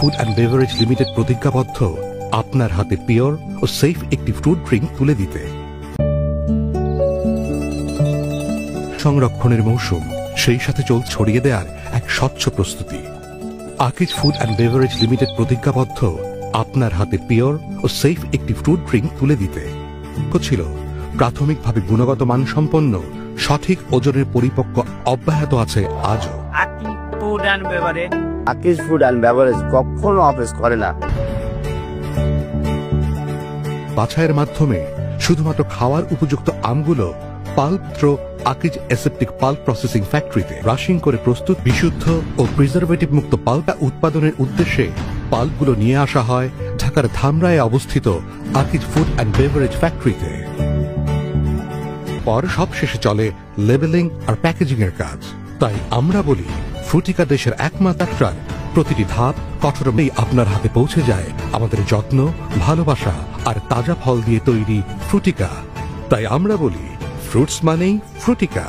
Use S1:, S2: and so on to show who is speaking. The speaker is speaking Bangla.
S1: ফুড অ্যান্ড বেভারেজ লিমিটেড প্রতিজ্ঞাবদ্ধ আপনার হাতে পিওর ও সেফ একটি ফ্রুট ড্রিঙ্ক তুলে দিতে। সংরক্ষণের মৌসুম, সেই সাথে ছড়িয়ে দেওয়ার এক স্বচ্ছ প্রস্তুতি। Akij food and beverage limited প্রতিজ্ঞাবদ্ধ আপনার হাতে পিওর ও সেফ একটি ফ্রুট ড্রিঙ্ক তুলে দিতে। ছিল প্রাথমিকভাবে গুণগত মানসম্পন্ন, সঠিক ওজনের পরিপক্ক অব্যাহত আছে আজও।
S2: আকিজ ফুড অ্যান্ড বেভারেজ কখনো অফিস করে না।
S1: বাছাইয়ের মাধ্যমে শুধুমাত্র খাওয়ার উপযুক্ত আমগুলো pulp Akij aseptic pulp processing ফ্যাক্টরিতে রাশিং করে প্রস্তুত বিশুদ্ধ ও প্রিজারভেটিভ মুক্ত পাল্প উৎপাদনের উদ্দেশ্যে পাল্পগুলো নিয়ে আসা হয় ঢাকার ধামরায়ে অবস্থিত আকিজ ফুড অ্যান্ড বেভারেজ ফ্যাক্টরিতে। পর সবশেষে চলে লেবেলিং আর প্যাকেজিং এর কাজ। তাই আমরা বলি, ফ্রুটিকা দেশের একমাত্র প্রতিটি ধাপ কঠোরভাবেই আপনার হাতে পৌঁছে যায় আমাদের যত্ন, ভালোবাসা আর তাজা ফল দিয়ে তৈরি ফ্রুটিকা। তাই আমরা বলি, ফ্রুটস মানেই ফ্রুটিকা।